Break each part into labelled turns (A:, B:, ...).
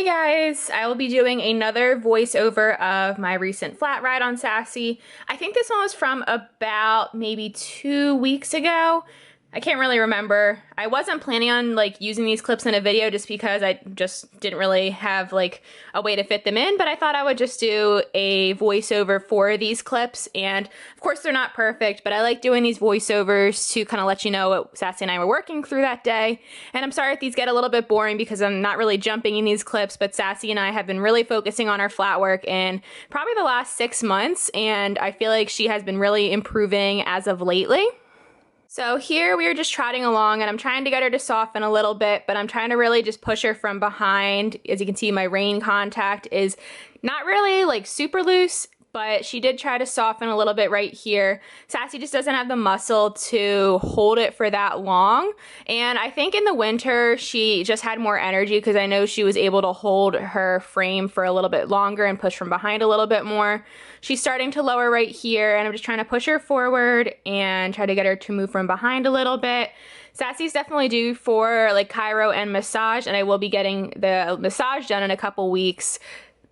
A: guys, I will be doing another voiceover of my recent flat ride on Sassy. I think this one was from about maybe 2 weeks ago. I can't really remember. I wasn't planning on using these clips in a video just because I just didn't really have a way to fit them in, but I thought I would just do a voiceover for these clips. And of course they're not perfect, but I like doing these voiceovers to kind of let you know what Sassy and I were working through that day. And I'm sorry if these get a little bit boring because I'm not really jumping in these clips, but Sassy and I have been really focusing on our flat work in probably the last 6 months, and I feel like she has been really improving as of lately. So here we are just trotting along and I'm trying to get her to soften a little bit, but I'm trying to really just push her from behind. As you can see, my rein contact is not really super loose, but she did try to soften a little bit right here. Sassy just doesn't have the muscle to hold it for that long. And I think in the winter, she just had more energy because I know she was able to hold her frame for a little bit longer and push from behind a little bit more. She's starting to lower right here and I'm just trying to push her forward and try to get her to move from behind a little bit. Sassy's definitely due for chiro and massage, and I will be getting the massage done in a couple weeks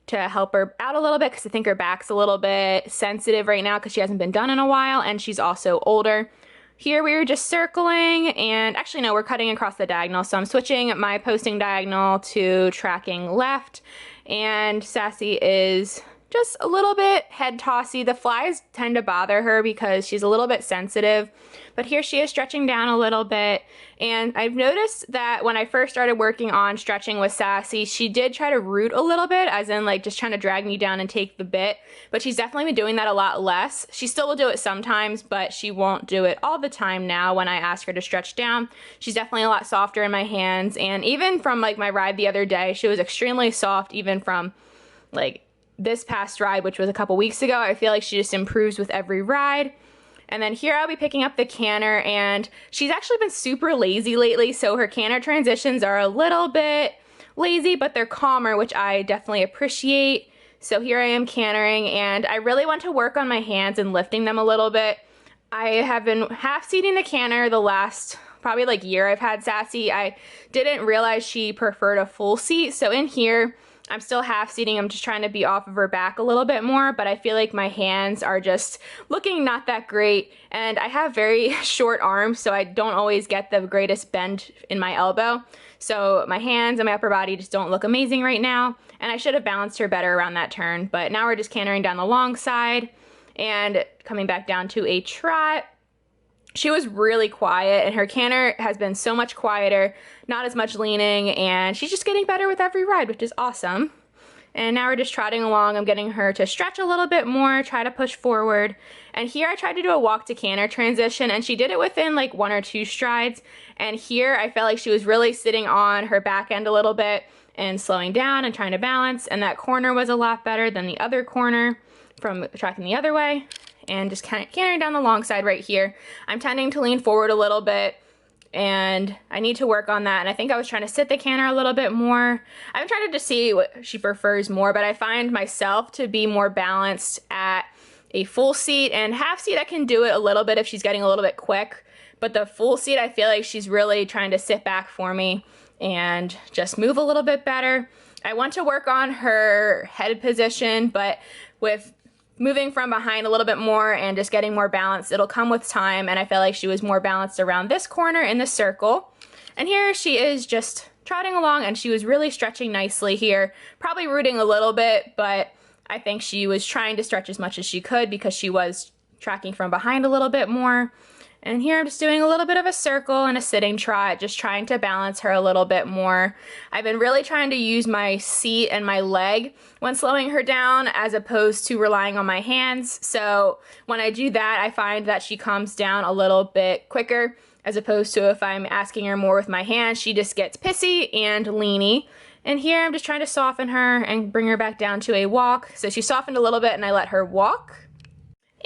A: to help her out a little bit because I think her back's a little bit sensitive right now because she hasn't been done in a while and she's also older. Here we were just circling, and actually no, we're cutting across the diagonal, so I'm switching my posting diagonal to tracking left, and Sassy is just a little bit head tossy. The flies tend to bother her because she's a little bit sensitive, but here she is stretching down a little bit. And I've noticed that when I first started working on stretching with Sassy, she did try to root a little bit, as in just trying to drag me down and take the bit, but she's definitely been doing that a lot less. She still will do it sometimes, but she won't do it all the time now when I ask her to stretch down. She's definitely a lot softer in my hands, and even from my ride the other day, she was extremely soft even from this past ride, which was a couple weeks ago. I feel like she just improves with every ride. And then here I'll be picking up the canter, and she's actually been super lazy lately, so her canter transitions are a little bit lazy, but they're calmer, which I definitely appreciate. So here I am cantering, and I really want to work on my hands and lifting them a little bit. I have been half seating the canter the last probably year I've had Sassy. I didn't realize she preferred a full seat, so in here I'm still half seating. I'm just trying to be off of her back a little bit more, but I feel like my hands are just looking not that great, and I have very short arms, so I don't always get the greatest bend in my elbow. So my hands and my upper body just don't look amazing right now, and I should have balanced her better around that turn, but now we're just cantering down the long side and coming back down to a trot. She was really quiet, and her canter has been so much quieter, not as much leaning, and she's just getting better with every ride, which is awesome. And now we're just trotting along. I'm getting her to stretch a little bit more, try to push forward. And here I tried to do a walk to canter transition, and she did it within 1 or 2 strides. And here I felt like she was really sitting on her back end a little bit and slowing down and trying to balance, and that corner was a lot better than the other corner from tracking the other way. And just cantering down the long side right here. I'm tending to lean forward a little bit, and I need to work on that. And I think I was trying to sit the canter a little bit more. I'm trying to just see what she prefers more, but I find myself to be more balanced at a full seat, and half seat I can do it a little bit if she's getting a little bit quick, but the full seat I feel like she's really trying to sit back for me and just move a little bit better. I want to work on her head position, but with moving from behind a little bit more and just getting more balanced, it'll come with time, and I feel like she was more balanced around this corner in the circle. And here she is just trotting along, and she was really stretching nicely here, probably rooting a little bit, but I think she was trying to stretch as much as she could because she was tracking from behind a little bit more. And here I'm just doing a little bit of a circle and a sitting trot, just trying to balance her a little bit more. I've been really trying to use my seat and my leg when slowing her down as opposed to relying on my hands. So when I do that, I find that she calms down a little bit quicker, as opposed to if I'm asking her more with my hands, she just gets pissy and leany. And here I'm just trying to soften her and bring her back down to a walk. So she softened a little bit and I let her walk.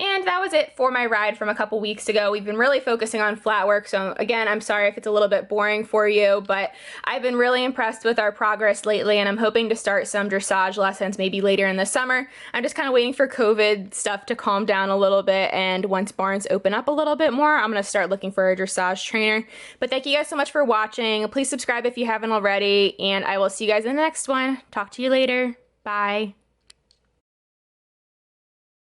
A: And that was it for my ride from a couple weeks ago. We've been really focusing on Flatwork, so again, I'm sorry if it's a little bit boring for you, but I've been really impressed with our progress lately, and I'm hoping to start some dressage lessons maybe later in the summer. I'm just kind of waiting for COVID stuff to calm down a little bit, and once barns open up a little bit more, I'm going to start looking for a dressage trainer. But thank you guys so much for watching. Please subscribe if you haven't already, and I will see you guys in the next one. Talk to you later. Bye.